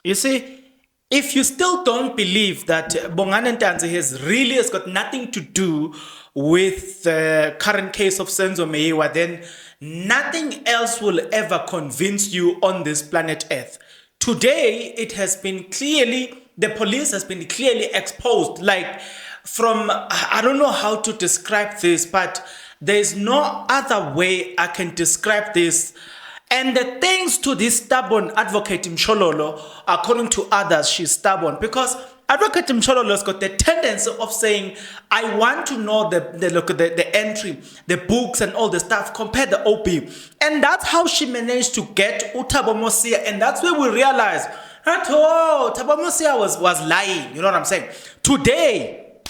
You see, if you still don't believe that Bongani Ntanzi has got nothing to do with the current case of Senzo Meyiwa, then nothing else will ever convince you on this planet Earth. Today, the police has been clearly exposed. Like, I don't know how to describe this, but there's no other way I can describe this. And the thanks to this stubborn advocate Mshololo, according to others, she's stubborn because Advocate Mshololo has got the tendency of saying, I want to know the entry, the books and all the stuff, compare the OP. And that's how she managed to get Thabo Mosia. And that's where we realize that, oh, Thabo Mosia was lying. You know what I'm saying? Today,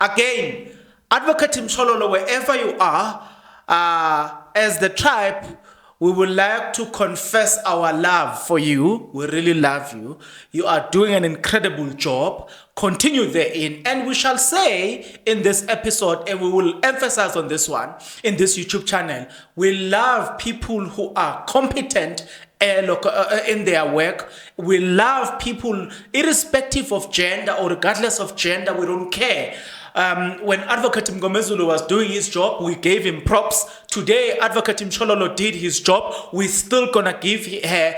again, Advocate Mshololo, wherever you are, as the tribe, we would like to confess our love for you. We really love you. You are doing an incredible job. Continue therein. And we shall say in this episode, and we will emphasize on this one, in this YouTube channel, we love people who are competent in their work. We love people irrespective of gender or regardless of gender. We don't care. When Advocate Mgomezulu was doing his job, we gave him props. Today, Advocate Mshololo did his job. We're still gonna give her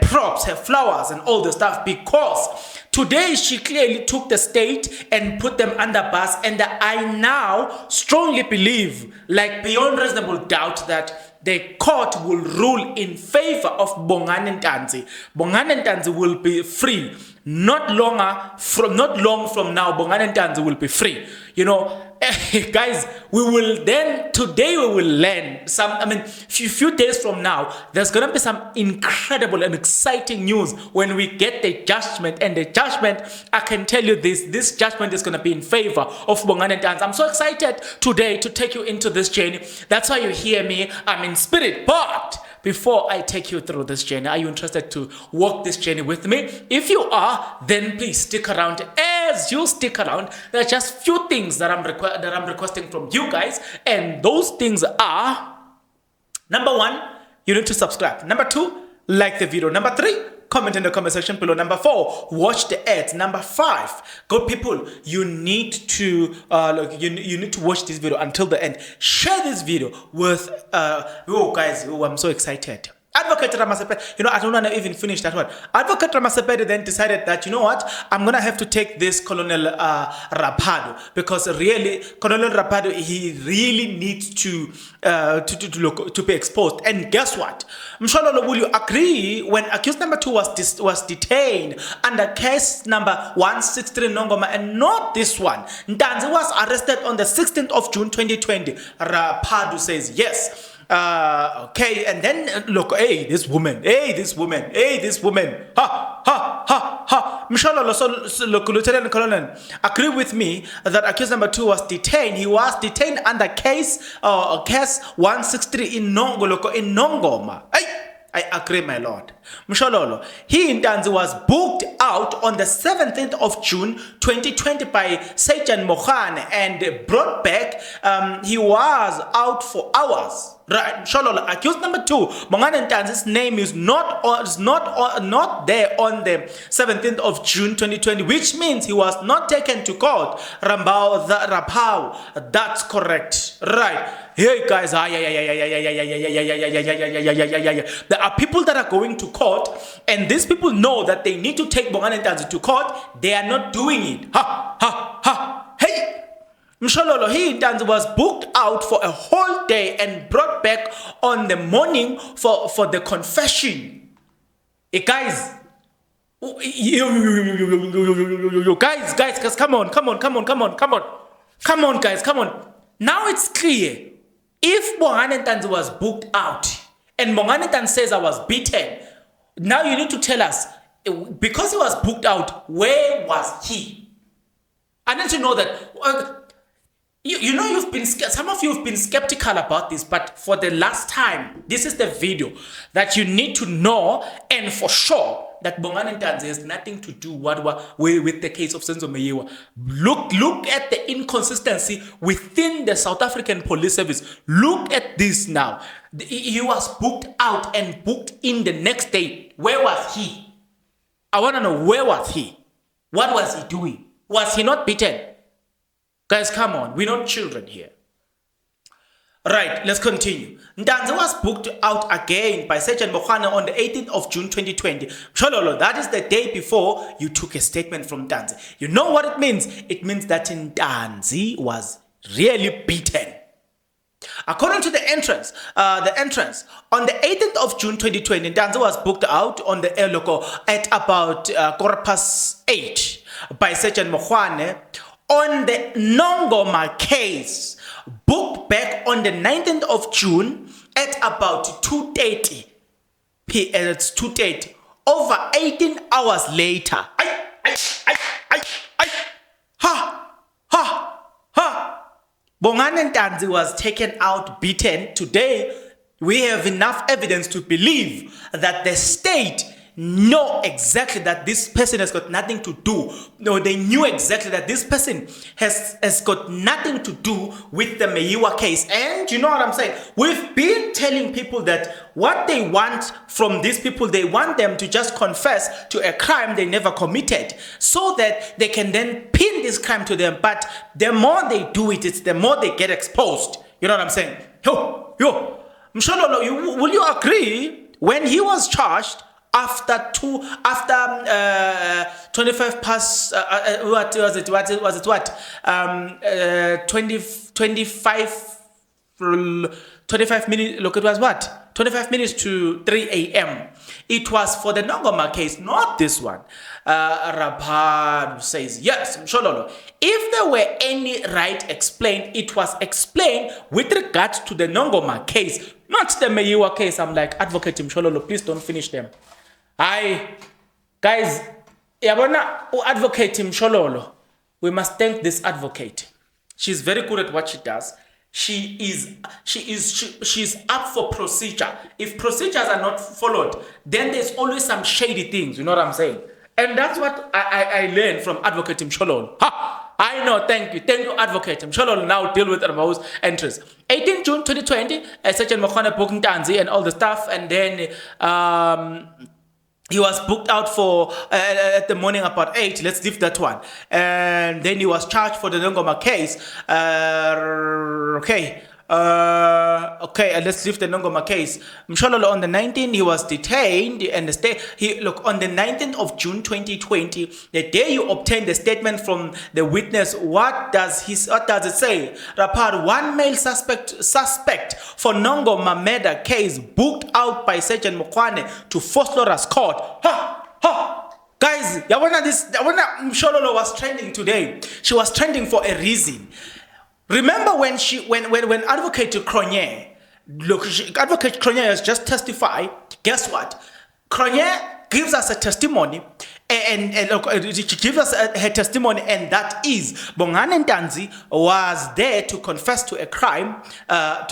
props, her flowers, and all the stuff because today she clearly took the state and put them under bus. And I now strongly believe, like beyond reasonable doubt, that the court will rule in favor of Bongani Ntanzi. Bongani Ntanzi will be free. Not long from now, Bongani Ntanzi will be free. You know, guys, today we will learn few days from now, there's going to be some incredible and exciting news when we get the judgment. And the judgment, I can tell you this judgment is going to be in favor of Bongani Ntanzi. I'm so excited today to take you into this journey. That's why you hear me. I'm in spirit, but before I take you through this journey, are you interested to walk this journey with me? If you are, then please stick around. As you stick around, there are just few things that I'm requesting from you guys, and those things are: number 1, you need to subscribe. Number 2, like the video. Number 3, comment in the comment section below. Number 4, watch the ads. Number 5, good people, you need to you need to watch this video until the end. Share this video with guys. I'm so excited. Advocate Ramasepede, I don't want to even finish that one. Advocate Ramasepede then decided that, you know what, I'm going to have to take this Colonel Rapado, because really, Colonel Rapado, he really needs to be exposed. And guess what? Mshololo, will you agree when accused number 2 was detained under case number 163 Nongoma and not this one? Ntanzi was arrested on the 16th of June 2020. Rapado says yes. Okay, and then look, hey, this woman, ha. Mshololo, so look, Lieutenant Colonel, agree with me that accused number 2 was detained. He was detained under case 163 in Nongoma. Hey, I agree, my lord. Mshololo, Ntanzi was booked out on the 17th of June 2020 by Sejan Mohan and brought back. He was out for hours. Right, Mshololo, accused number 2, Bongani Ntanzi's name is not there on the 17th of June 2020, which means he was not taken to court. Rapao, that's correct. Right. Hey guys, there are people that are going to court, and these people know that they need to take Bongani Ntanzi to court. They are not doing it. Hey. Mshololo, Ntanzi was booked out for a whole day and brought back on the morning for the confession. Hey guys, guys, come on, guys, come on. Now it's clear. If Bongani Ntanzi was booked out and Bongani Ntanzi says I was beaten, now you need to tell us, because he was booked out, where was he? I need to know that. Some of you have been skeptical about this, but for the last time, this is the video that you need to know, and for sure, that Bongani Ntanzi has nothing to do with the case of Senzo Meyiwa. Look at the inconsistency within the South African Police Service. Look at this now. He was booked out and booked in the next day. Where was he? I want to know, where was he? What was he doing? Was he not beaten? Guys, come on. We're not children here. Right, let's continue. Ntanzi was booked out again by Sergeant Mokhane on the 18th of June 2020. Mshololo, that is the day before you took a statement from Ntanzi. You know what it means? It means that Ntanzi was really beaten. According to the entrance, on the 18th of June 2020, Ntanzi was booked out on the air local at about 8:15 by Sergeant Mokhane on the Nongoma case, booked back on the 19th of June at about 2:30 p.m. It's 2:30. Over 18 hours later. Bongani Ntanzi was taken out beaten. Today, we have enough evidence to believe that the state know exactly that this person has got nothing to do. No, they knew exactly that this person has got nothing to do with the Meyiwa case. And you know what I'm saying? We've been telling people that what they want from these people, they want them to just confess to a crime they never committed so that they can then pin this crime to them. But the more they do it, it's the more they get exposed. You know what I'm saying? Yo, Mshololo, will you agree when he was charged after 25 past what was it 25 minutes, look, it was what, 25 minutes to 3 a.m. It was for the Nongoma case, not this one. Ratha says, yes, Mshololo, if there were any right explained, it was explained with regards to the Nongoma case, not the Meyiwa case. I'm like, Advocate Mshololo, please don't finish them. Guys, Advocate Mshololo, we must thank this advocate. She's very good at what she does. She's up for procedure. If procedures are not followed, then there's always some shady things. You know what I'm saying? And that's what I learned from Advocate Mshololo. I know, thank you, Advocate Mshololo. Now deal with Rabahu's entries. 18 June 2020, Sergeant Mokhane booked Ntanzi and all the stuff, and then he was booked out for at the morning about 8. Let's leave that one. And then he was charged for the Nongoma case. Let's leave the Nongoma case. Mshololo, on the 19th, he was detained and on the 19th of June 2020, the day you obtained the statement from the witness, what does it say? Rapar, one male suspect for Nongoma murder case booked out by Sergeant Mokhane to Foslora's court. Guys, Mshololo was trending today. She was trending for a reason. Remember when Advocate Cronje, Advocate Cronje has just testified. Guess what? Cronje gives us a testimony, and she gives us her testimony, and that is Bongani Ntanzi was there to confess to a crime, of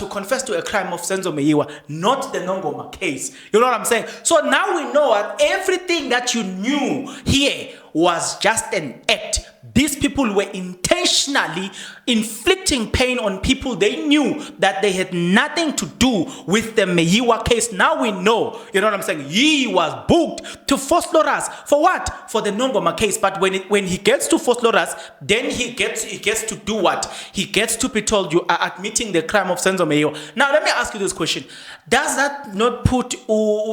Senzo Meyiwa, not the Nongoma case. You know what I'm saying? So now we know that everything that you knew here was just an act. These people were intentionally inflicting pain on people they knew that they had nothing to do with the Meyiwa case. Now we know, you know what I'm saying? He was booked to Fosloras for what? For the Nongoma case. But when he gets to Fosloras, then he gets to do what? He gets to be told you are admitting the crime of Senzo Meyiwa. Now let me ask you this question: does that not put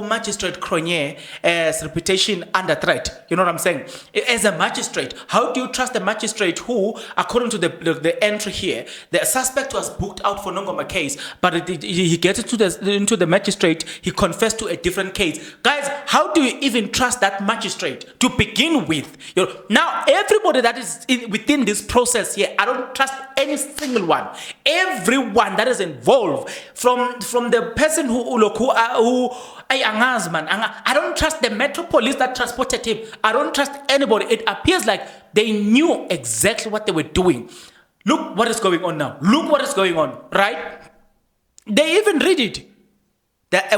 Magistrate Cronje's reputation under threat? You know what I'm saying? As a magistrate, how do you trust the magistrate who, according to the entry here, the suspect was booked out for Nongoma case, but he gets into the magistrate, he confessed to a different case. Guys, how do you even trust that magistrate to begin with? You know, now everybody that is within this process here, I don't trust any single one. Everyone that is involved, from the person I don't trust the Metro Police that transported him. I don't trust anybody. It appears like they knew exactly what they were doing. Look what is going on now. Look what is going on, right? They even read it. That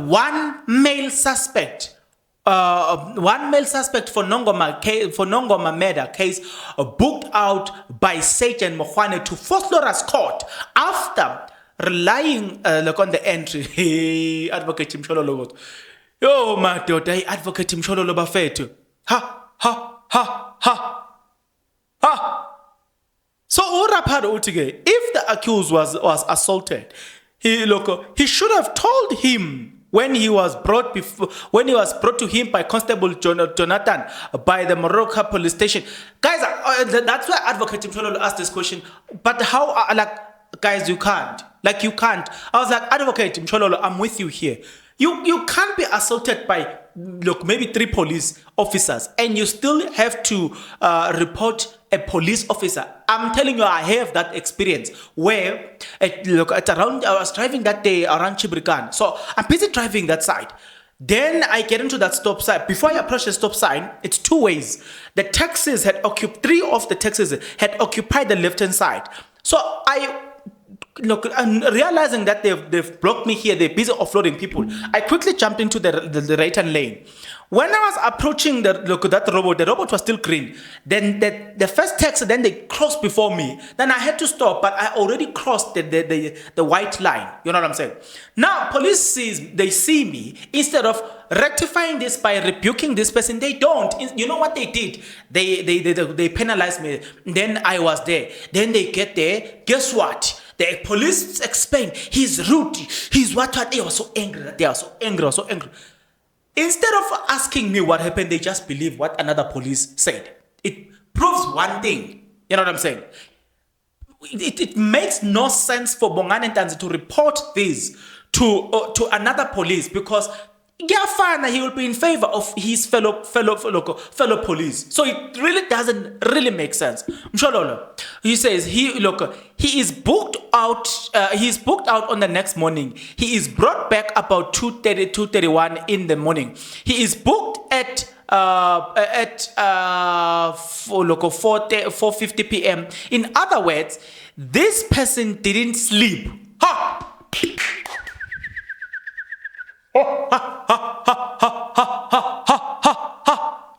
one male suspect one male suspect for Nongoma murder case booked out by Sergeant Mokwane to Fort Lora's court after relying on the entry. Hey, Advocate Mshololo goes, yo, my daughter, Advocate Mshololo bafethu. Ha, ha, ha, ha, ha. So, if the accused was assaulted, he should have told him when he was brought to him by Constable Jonathan by the Morocco police station. Guys, that's why Advocate Mshololo asked this question. But how, guys, you can't. You can't. I was like, Advocate Mshololo, I'm with you here. You can't be assaulted by, maybe 3 police officers and you still have to report a police officer. I'm telling you, I have that experience where, I was driving that day around Chibrikan. So I'm busy driving that side. Then I get into that stop sign. Before I approach the stop sign, it's 2 ways. The taxis had 3 of the taxis had occupied the left-hand side. So I'm realizing that they've blocked me here, they're busy offloading people. I quickly jumped into the right-hand lane. When I was approaching that robot, the robot was still green. Then the first taxi, then they crossed before me. Then I had to stop, but I already crossed the white line. You know what I'm saying? Now, police see me. Instead of rectifying this by rebuking this person, they don't. You know what they did? They penalized me. Then I was there. Then they get there. Guess what? The police explained, he's rude, he's what. They were so angry. They are so angry. Instead of asking me what happened, they just believe what another police said. It proves one thing. You know what I'm saying? It makes no sense for Bongani Ntanzi to report this to another police because he will be in favor of his fellow police. So it really doesn't really make sense. Mshololo, he says he is booked out. He's booked out on the next morning. He is brought back about 2:31 in the morning. He is booked at 4:50 p.m. In other words, this person didn't sleep. Ha!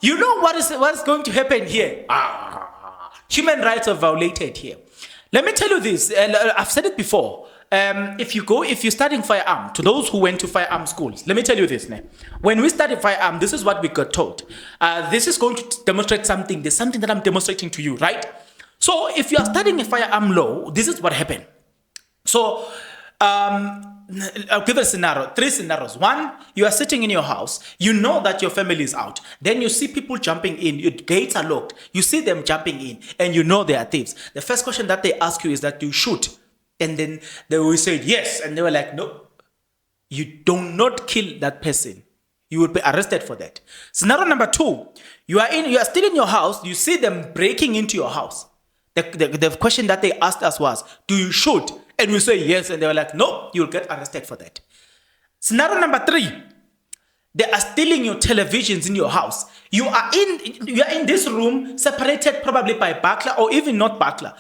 You know what is going to happen here? Human rights are violated here. Let me tell you this. I've said it before. If you're studying firearm, to those who went to firearm schools, let me tell you this. When we study firearm, this is what we got taught. This is going to demonstrate something. There's something that I'm demonstrating to you, right? So if you are studying a firearm law, this is what happened. So I'll give a scenario, 3 scenarios. 1, you are sitting in your house, you know that your family is out. Then you see people jumping in, your gates are locked, you see them jumping in, and you know they are thieves. The first question that they ask you is that you shoot. And then they will say yes, and they were like, no, you do not kill that person. You will be arrested for that. Scenario number 2, you are still in your house, you see them breaking into your house. The question that they asked us was, do you shoot? And we say yes, and they were like, no, you'll get arrested for that. Scenario number 3, they are stealing your televisions in your house. You are in this room, separated probably by burglar or even not burglar.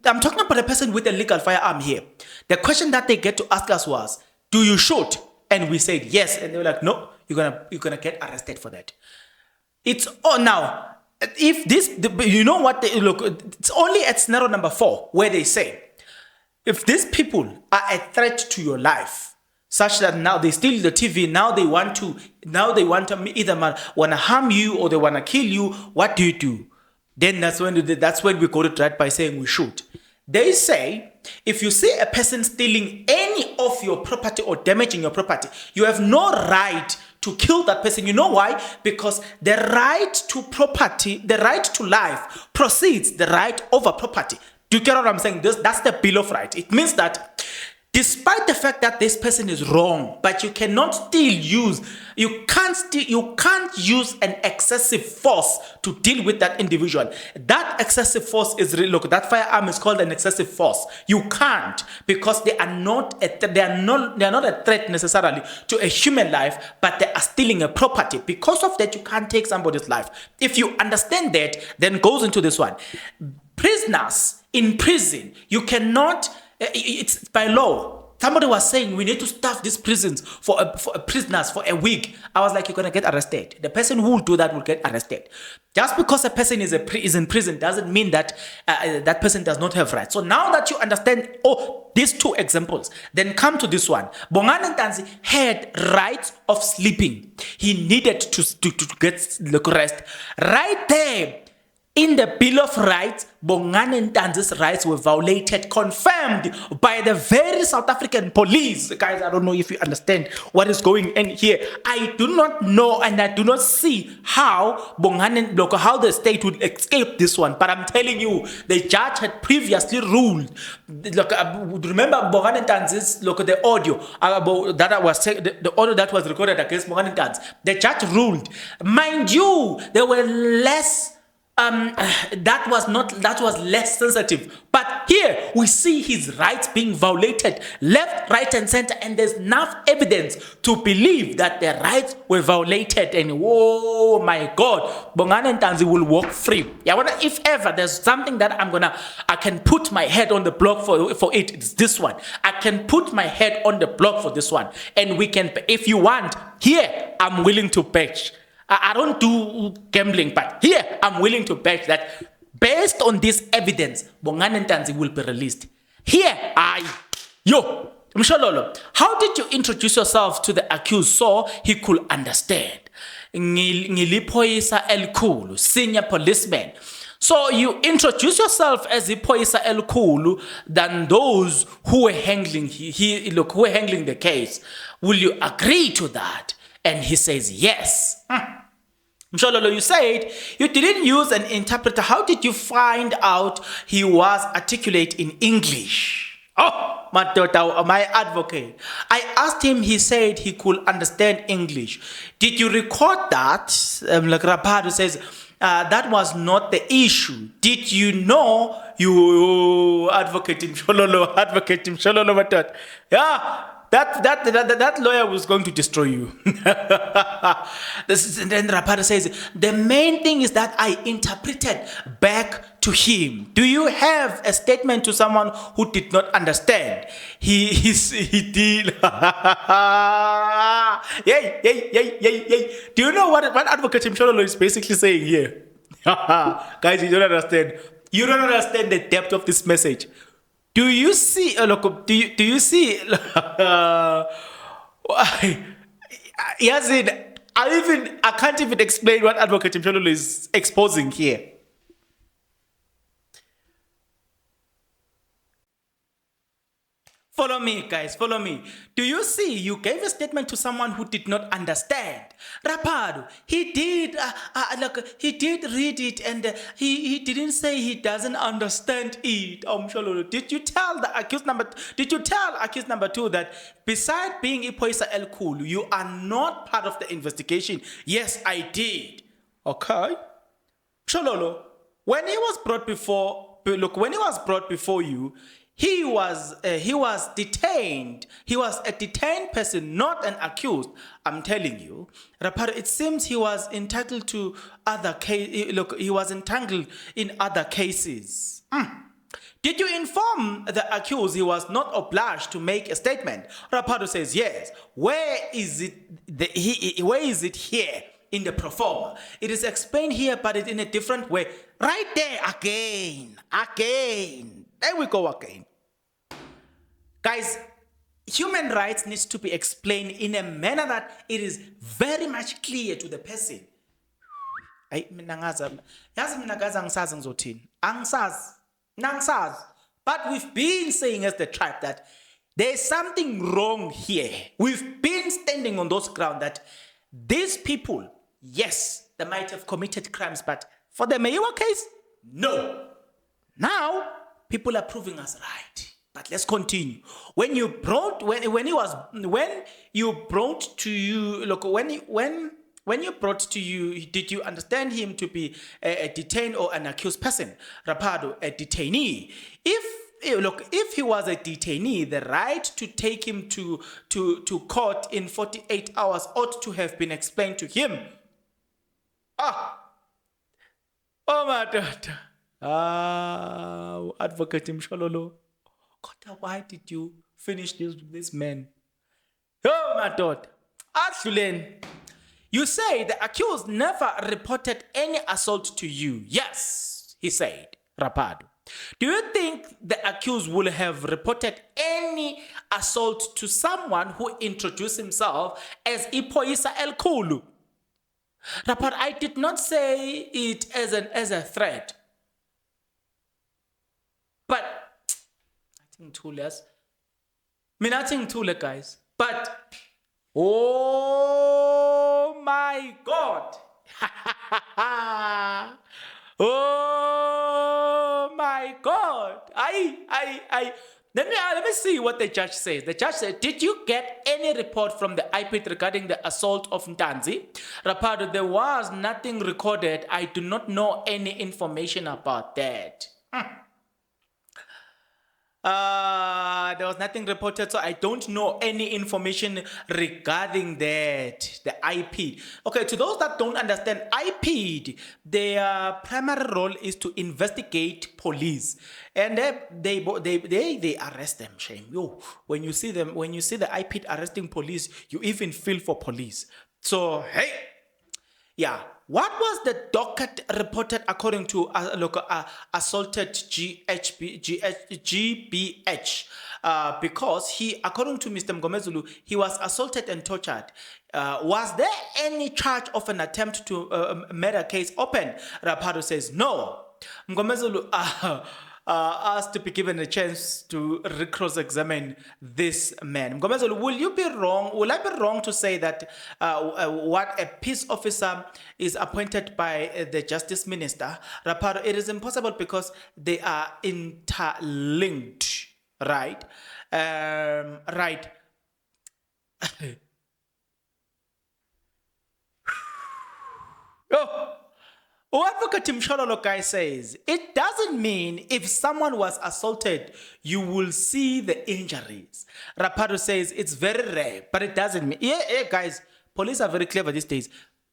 I'm talking about a person with a legal firearm here. The question that they get to ask us was, do you shoot? And we said yes, and they were like, no, you're gonna get arrested for that. It's now. If this, you know what? It's only at scenario number 4 where they say, if these people are a threat to your life, such that now they steal the TV, now they want to either want to harm you or they want to kill you, what do you do? Then that's when we go to trial by saying we shoot. They say, if you see a person stealing any of your property or damaging your property, you have no right to kill that person. You know why? Because the right to property, the right to life precedes the right over property. Do you get what I'm saying? That's the Bill of Rights. It means that despite the fact that this person is wrong, but you cannot still use, you can't use an excessive force to deal with that individual. That excessive force is that firearm is called an excessive force. You can't, because they are not a threat necessarily to a human life, but they are stealing a property. Because of that, you can't take somebody's life. If you understand that, then goes into this one. Prisoners in prison, you cannot. It's by law. Somebody was saying we need to staff these prisons for prisoners for a week. I was like, you're gonna get arrested. The person who will do that will get arrested. Just because a person is in prison doesn't mean that that person does not have rights. So now that you understand these two examples, then come to this one. Bongani Ntanzi had rights of sleeping. He needed to get rest. Right there. In the Bill of Rights, Bongani Ntanzi's rights were violated, confirmed by the very South African police. Guys, I don't know if you understand what is going on here. I do not know and I do not see how how the state would escape this one. But I'm telling you, the judge had previously ruled. Look, remember Bongani Ntanzi's the audio the audio that was recorded against Bongani Ntanzi. The judge ruled. Mind you, there were less. That was less sensitive. But here we see his rights being violated left, right, and center, and there's enough evidence to believe that their rights were violated. And oh my God, Bongani Ntanzi will walk free. Yeah, if ever there's something that I can put my head on the block for it's this one. I can put my head on the block for this one, and we can, if you want, here I'm willing to pledge. I don't do gambling, but here I'm willing to bet that based on this evidence, Bongani Ntanzi will be released. Here, Mshololo, how did you introduce yourself to the accused so he could understand? Ngiliphoyisa elikhulu, senior policeman. So you introduce yourself as iphoyisa elikhulu than those who were handling who were handling the case. Will you agree to that? And he says yes. Mshololo, you said you didn't use an interpreter. How did you find out he was articulate in English? Oh, my advocate. I asked him, he said he could understand English. Did you record that? Like Rapado says, that was not the issue. Did you know you advocate Mshololo, yeah. That lawyer was going to destroy you. And then Rapado says, the main thing is that I interpreted back to him. Do you have a statement to someone who did not understand? He did. Yay. Do you know what Advocate Mshololo is basically saying here? Guys, you don't understand. You don't understand the depth of this message. Do you see? Do you see? Yazid, I can't even explain what Advocate Mshololo is exposing here. Follow me, guys, follow me. Do you see? You gave a statement to someone who did not understand. Rapado, he did read it and he didn't say he doesn't understand it. Mshololo, did you tell accused number two that beside being iphoyisa elikhulu, you are not part of the investigation? Yes, I did. Okay. Mshololo, when he was brought before you, he was detained. He was a detained person, not an accused. I'm telling you, Rapado. It seems he was entitled to other case. He was entangled in other cases. Did you inform the accused he was not obliged to make a statement? Rapado says yes. Where is it? Where is it here in the pro forma? It is explained here, but it's in a different way. Right there again. There we go again. Guys, human rights needs to be explained in a manner that it is very much clear to the person. But we've been saying as the tribe that there's something wrong here. We've been standing on those grounds that these people, yes, they might have committed crimes, but for the Mayiwa case, no. Now, people are proving us right. But let's continue. When you brought to you, did you understand him to be a detained or an accused person? Rapado, a detainee. If he was a detainee, the right to take him to court in 48 hours ought to have been explained to him. Oh my daughter. Advocate Mshololo. God, why did you finish this man. Oh, my God. Adlulen, you say the accused never reported any assault to you. Yes, he said, Rapado. Do you think the accused will have reported any assault to someone who introduced himself as Ipoisa El Kulu? Rapado, I did not say it as a threat. But I think too less. I think too less, guys. But oh my God. Oh my God. Let me see what the judge says. The judge said, did you get any report from the IPIT regarding the assault of Ntanzi? Rapado, there was nothing recorded. I do not know any information about that. There was nothing reported, so I don't know any information regarding that, the IP. Okay, to those that don't understand, IP, their primary role is to investigate police, and they arrest them. Shame, yo. When you see them, when you see the IP arresting police, you even feel for police. So hey. Yeah, what was the docket reported according to assaulted GBH? Because he, according to Mr. Mgomezulu, he was assaulted and tortured. Was there any charge of an attempt to murder case open? Rapado says no. Mgomezulu asked to be given a chance to cross-examine this man. Mgomezulu, will you be wrong? Will I be wrong to say that what a peace officer is appointed by the justice minister, Rapado, it is impossible because they are interlinked, right? Right. Oh. Advocate Mshololo guy says, it doesn't mean if someone was assaulted, you will see the injuries. Rapado says, it's very rare, but it doesn't mean. Yeah, guys, police are very clever these days.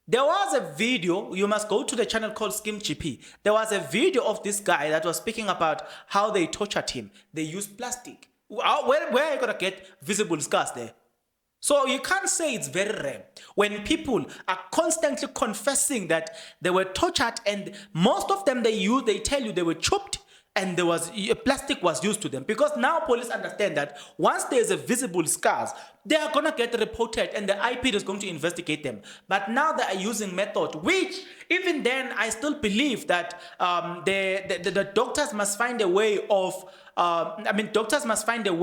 There was a video, you must go to the channel called Skim GP. There was a video of this guy that was speaking about how they tortured him. They used plastic. Where are you going to get visible scars there? So you can't say it's very rare when people are constantly confessing that they were tortured, and most of them they tell you they were chopped and there was plastic was used to them, because now police understand that once there's a visible scars, they are gonna get reported and the IP is going to investigate them. But now they are using method, which even then I still believe that the doctors must find a way of doctors must find a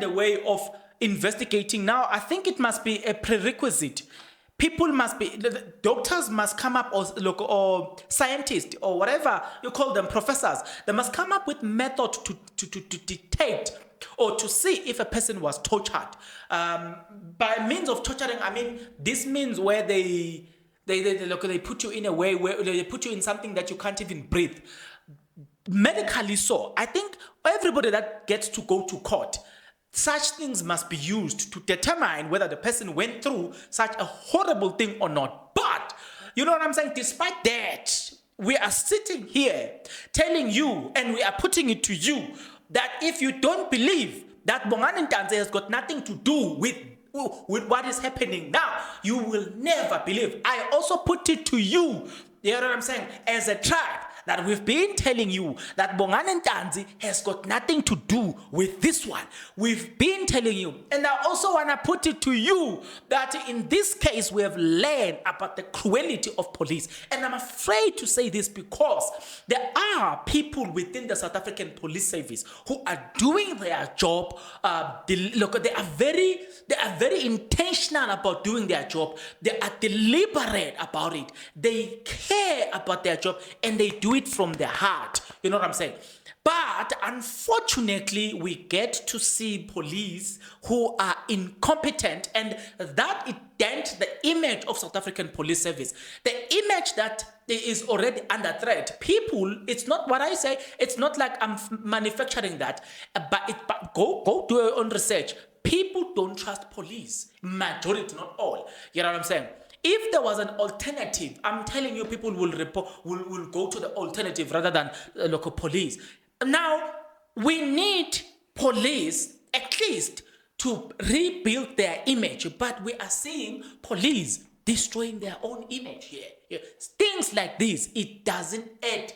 way of investigating. Now, I think it must be a prerequisite. Doctors must come up, or scientists, or whatever you call them, professors, they must come up with method to detect or to see if a person was tortured. By means of torturing, I mean, this means where they put you in a way where they put you in something that you can't even breathe. Medically so, I think everybody that gets to go to court, such things must be used to determine whether the person went through such a horrible thing or not. But, you know what I'm saying? Despite that, we are sitting here telling you, and we are putting it to you, that if you don't believe that Bongani Ntanzi has got nothing to do with what is happening now, you will never believe. I also put it to you, you know what I'm saying, as a tribe, that we've been telling you that Bongani Ntanzi has got nothing to do with this one. We've been telling you. And I also want to put it to you that in this case, we have learned about the cruelty of police. And I'm afraid to say this because there are people within the South African Police Service who are doing their job. They are very intentional about doing their job. They are deliberate about it. They care about their job and they do it from their heart. You know what I'm saying? But unfortunately, we get to see police who are incompetent, and that it dent the image of South African Police Service. The image that is already under threat. People, it's not what I say, it's not like I'm manufacturing that, but go do your own research. People don't trust police. Majority, not all. You know what I'm saying? If there was an alternative, I'm telling you, people will go to the alternative rather than local police. Now, we need police at least to rebuild their image, but we are seeing police destroying their own image here. Things like this, it doesn't add,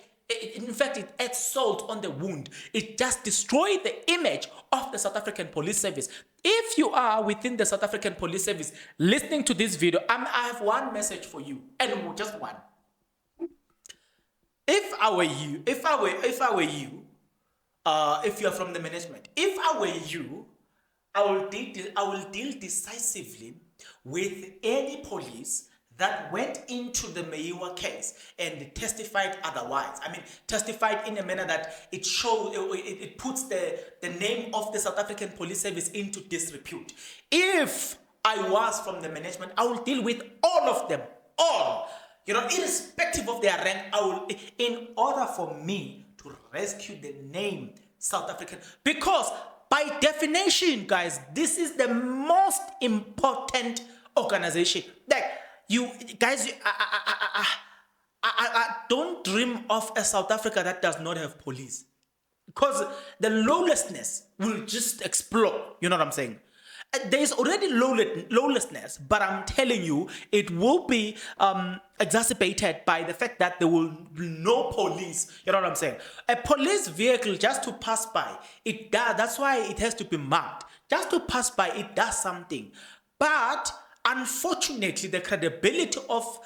in fact, it adds salt on the wound. It just destroys the image of the South African Police Service. If you are within the South African Police Service listening to this video, I have one message for you, and just one. If I were you, if you are from the management, if I were you, I will deal decisively with any police that went into the Meyiwa case and testified otherwise. I mean, testified in a manner that it shows, it puts the name of the South African Police Service into disrepute. If I was from the management, I will deal with all of them, all. Irrespective of their rank, in order for me to rescue the name South African, because by definition, guys, this is the most important organization. Like, you guys, I don't dream of a South Africa that does not have police, because the lawlessness will just explode. You know what I'm saying? There is already lawlessness, but I'm telling you, it will be exacerbated by the fact that there will be no police. You know what I'm saying? A police vehicle just to pass by, it does. That's why it has to be marked. Just to pass by, it does something. But unfortunately, the credibility of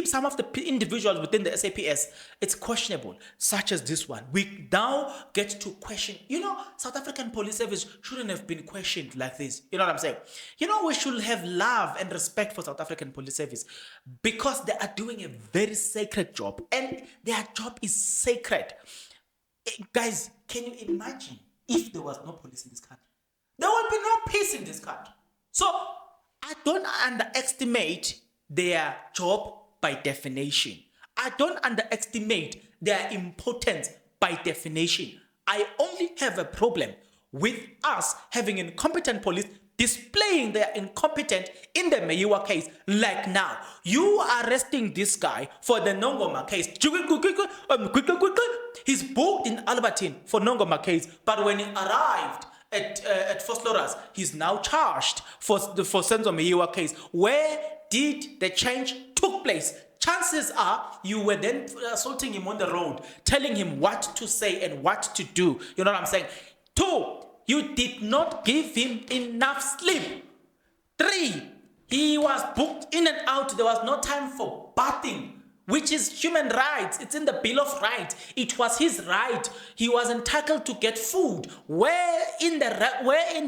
some of the individuals within the SAPS, it's questionable, such as this one. We now get to question, South African Police Service shouldn't have been questioned like this. You know what I'm saying? We should have love and respect for South African Police Service, because they are doing a very sacred job, and their job is sacred. Guys, can you imagine if there was no police in this country? There would be no peace in this country. So I don't underestimate their job by definition. I don't underestimate their importance by definition. I only have a problem with us having incompetent police displaying their incompetence in the Meyiwa case. Like now, you are arresting this guy for the Nongoma case. He's booked in Albertine for Nongoma case, but when he arrived at Vosloorus, he's now charged for Senzo Meyiwa case. Where did the change took place? Chances are you were then assaulting him on the road, telling him what to say and what to do. You know what I'm saying? 2, you did not give him enough sleep. 3, he was booked in and out. There was no time for bathing, which is human rights. It's in the Bill of Rights. It was his right. He was entitled to get food. Where in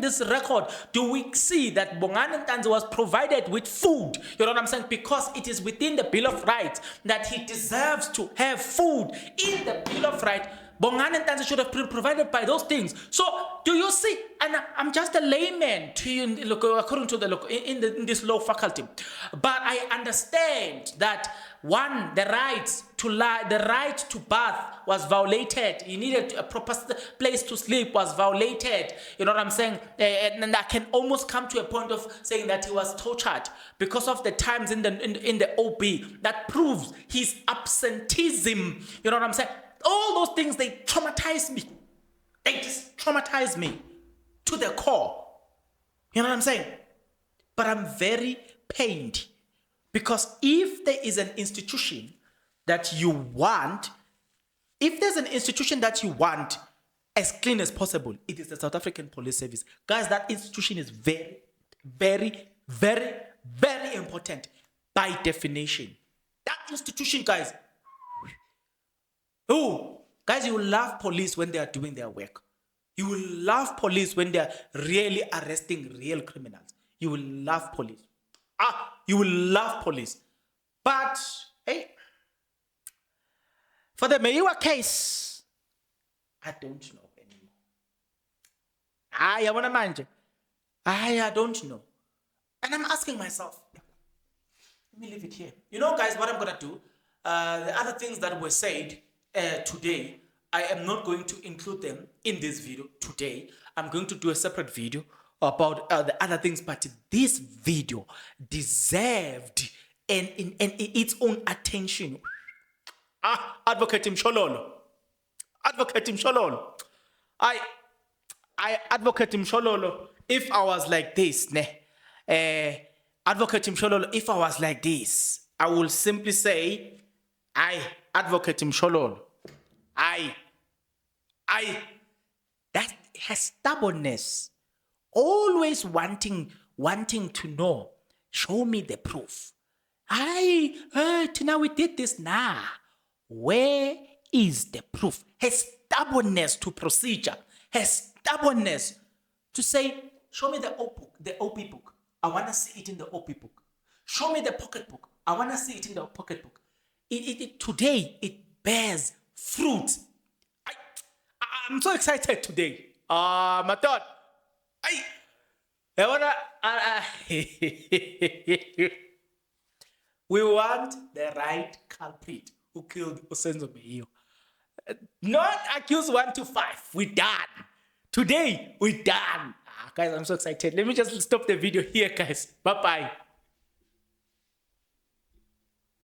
this record do we see that Ntanzi was provided with food? You know what I'm saying? Because it is within the Bill of Rights that he deserves to have food. In the Bill of Rights, Ntanzi should have been provided by those things. So, do you see? And I'm just a layman to you, according to in this law faculty. But I understand that, one, the right to bath was violated. He needed a proper place to sleep was violated. You know what I'm saying? And I can almost come to a point of saying that he was tortured because of the times in the OB that proves his absenteeism. You know what I'm saying? All those things, they traumatize me. They just traumatize me to the core. You know what I'm saying? But I'm very pained, because if there is an institution that you want, if there's an institution that you want as clean as possible, it is the South African Police Service. Guys, that institution is very, very, very, very important by definition. That institution, guys. Oh, guys, you will love police when they are doing their work. You will love police when they are really arresting real criminals. You will love police. You will love police. But, hey, for the Meyiwa case, I don't know anymore. I want to mind. I don't know. And I'm asking myself, let me leave it here. You know, guys, what I'm going to do, the other things that were said today, I am not going to include them in this video today. I'm going to do a separate video about the other things, but this video deserved in its own attention. Advocate Mshololo. I Advocate Mshololo, if I was like this, Advocate Mshololo, if I was like this, I will simply say, I Advocate Mshololo. I that has stubbornness, always wanting to know. Show me the proof. Now we did this now. Where is the proof? Has stubbornness to procedure, has stubbornness to say, show me the OP book. I want to see it in the OP book. Show me the pocket book. I want to see it in the pocket book. Today, it bears fruit. I'm so excited today. My thought. We want the right culprit who killed Osenzo Meyo. Not accused 1 to 5. We're done. Today, we're done. Guys, I'm so excited. Let me just stop the video here, guys. Bye-bye.